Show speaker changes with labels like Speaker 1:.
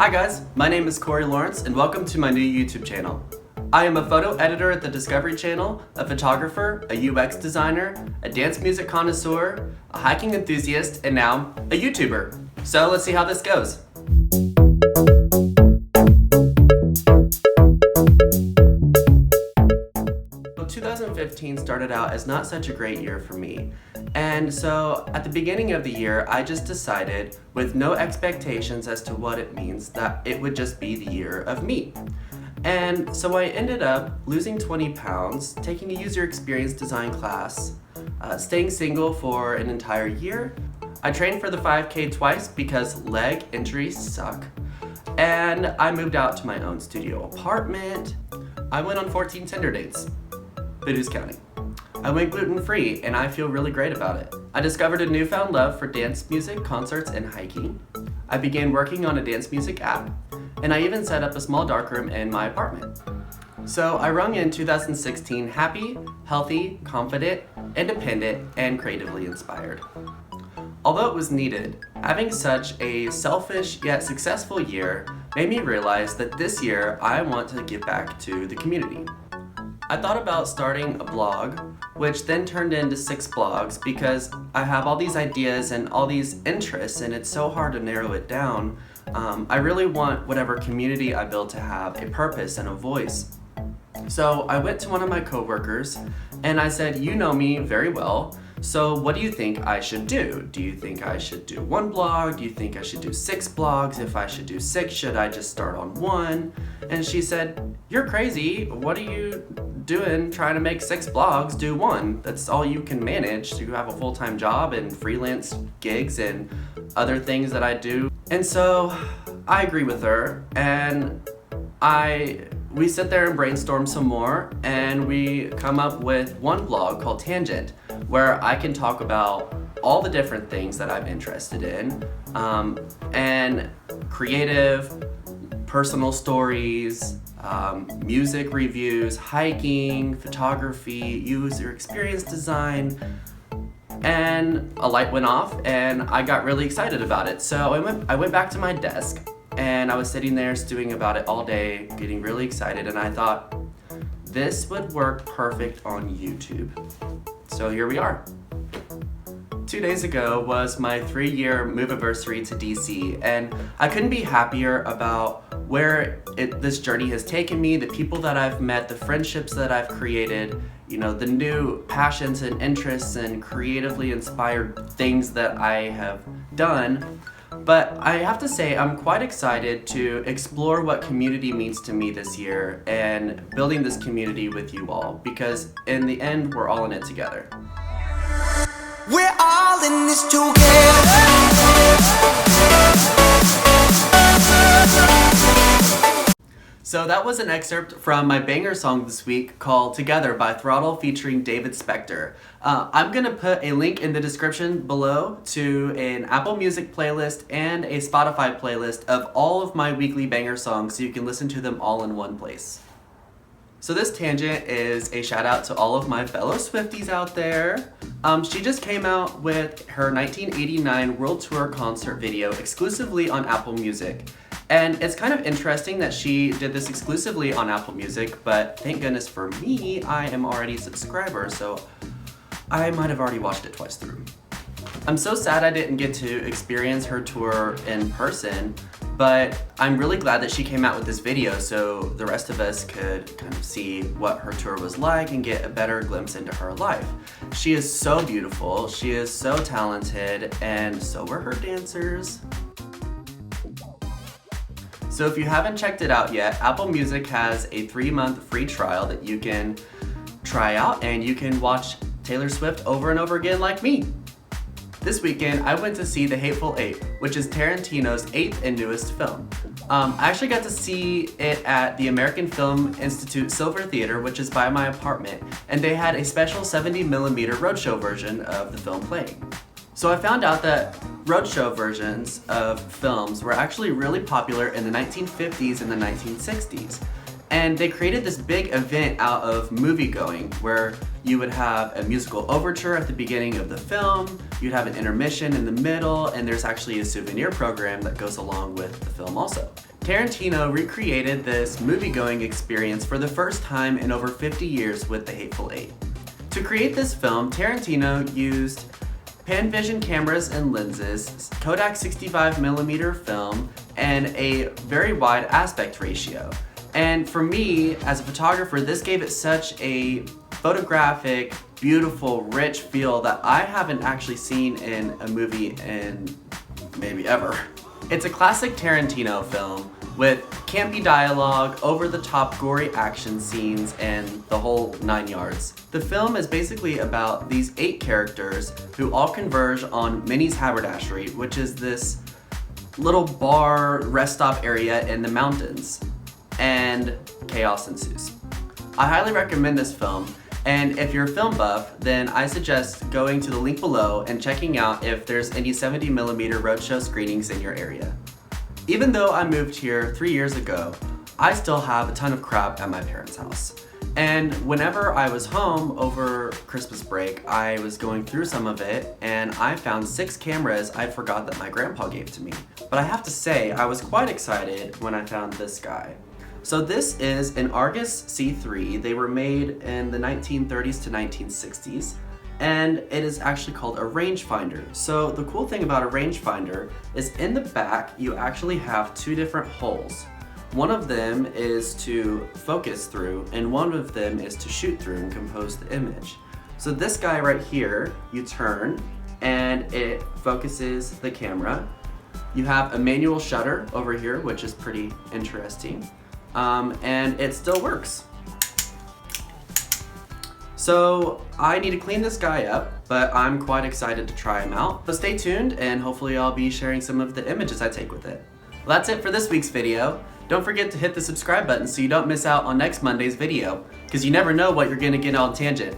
Speaker 1: Hi guys, my name is Cory Lawrence and welcome to my new YouTube channel. I am a photo editor at the Discovery Channel, a photographer, a UX designer, a dance music connoisseur, a hiking enthusiast, and now a YouTuber. So let's see how this goes. So 2015 started out as not such a great year for me. And so at the beginning of the year, I just decided, with no expectations as to what it means, that it would just be the year of me. And so I ended up losing 20 pounds, taking a user experience design class, staying single for an entire year. I trained for the 5K twice because leg injuries suck. And I moved out to my own studio apartment. I went on 14 Tinder dates, but who's counting? I went gluten-free and I feel really great about it. I discovered a newfound love for dance music, concerts, and hiking. I began working on a dance music app, and I even set up a small darkroom in my apartment. So I rung in 2016 happy, healthy, confident, independent, and creatively inspired. Although it was needed, having such a selfish yet successful year made me realize that this year I want to give back to the community. I thought about starting a blog, which then turned into 6 blogs because I have all these ideas and all these interests and it's so hard to narrow it down. I really want whatever community I build to have a purpose and a voice. So I went to one of my coworkers and I said, you know me very well, so what do you think I should do? Do you think I should do 1 blog? Do you think I should do 6 blogs? If I should do 6, should I just start on 1? And she said, you're crazy. What are you doing trying to make 6 blogs? Do 1. That's all you can manage. You have a full-time job and freelance gigs and other things that I do. And so I agree with her, and we sit there and brainstorm some more, and we come up with 1 blog called Tangent, where I can talk about all the different things that I'm interested in, and creative, personal stories, music reviews, hiking, photography, user experience design, and a light went off and I got really excited about it. So I went back to my desk and I was sitting there stewing about it all day, getting really excited, and I thought, this would work perfect on YouTube. So here we are. 2 days ago was my 3-year move anniversary to DC, and I couldn't be happier about where this journey has taken me, the people that I've met, the friendships that I've created, you know, the new passions and interests and creatively inspired things that I have done. But I have to say, I'm quite excited to explore what community means to me this year and building this community with you all, because in the end, we're all in it together.
Speaker 2: We're all in this together.
Speaker 1: So that was an excerpt from my banger song this week called Together by Throttle featuring David Spekter. I'm gonna put a link in the description below to an Apple Music playlist and a Spotify playlist of all of my weekly banger songs so you can listen to them all in one place. So this tangent is a shout out to all of my fellow Swifties out there. She just came out with her 1989 World Tour concert video exclusively on Apple Music. And it's kind of interesting that she did this exclusively on Apple Music, but thank goodness for me, I am already a subscriber, so I might have already watched it twice through. I'm so sad I didn't get to experience her tour in person, but I'm really glad that she came out with this video so the rest of us could kind of see what her tour was like and get a better glimpse into her life. She is so beautiful, she is so talented, and so were her dancers. So if you haven't checked it out yet, Apple Music has a 3-month free trial that you can try out, and you can watch Taylor Swift over and over again like me. This weekend, I went to see The Hateful Eight, which is Tarantino's 8th and newest film. I actually got to see it at the American Film Institute Silver Theater, which is by my apartment, and they had a special 70mm ROADSHOW version of the film playing. So I found out that ROADSHOW versions of films were actually really popular in the 1950s and the 1960s. And they created this big event out of movie-going where you would have a musical overture at the beginning of the film, you'd have an intermission in the middle, and there's actually a souvenir program that goes along with the film also. Tarantino recreated this movie-going experience for the first time in over 50 years with The Hateful Eight. To create this film, Tarantino used Panvision cameras and lenses, Kodak 65mm film, and a very wide aspect ratio. And for me, as a photographer, this gave it such a photographic, beautiful, rich feel that I haven't actually seen in a movie in maybe ever. It's a classic Tarantino film with campy dialogue, over-the-top gory action scenes, and the whole 9 yards. The film is basically about these 8 characters who all converge on Minnie's Haberdashery, which is this little bar rest stop area in the mountains, and chaos ensues. I highly recommend this film, and if you're a film buff, then I suggest going to the link below and checking out if there's any 70mm ROADSHOW screenings in your area. Even though I moved here 3 years ago, I still have a ton of crap at my parents' house. And whenever I was home over Christmas break, I was going through some of it and I found 6 cameras I forgot that my grandpa gave to me. But I have to say, I was quite excited when I found this guy. So this is an Argus C3. They were made in the 1930s to 1960s. And it is actually called a rangefinder. So the cool thing about a rangefinder is in the back, you actually have 2 different holes. One of them is to focus through, and one of them is to shoot through and compose the image. So this guy right here, you turn, and it focuses the camera. You have a manual shutter over here, which is pretty interesting, and it still works. So I need to clean this guy up, but I'm quite excited to try him out. So stay tuned, and hopefully I'll be sharing some of the images I take with it. Well, that's it for this week's video. Don't forget to hit the subscribe button so you don't miss out on next Monday's video, because you never know what you're gonna get on tangent.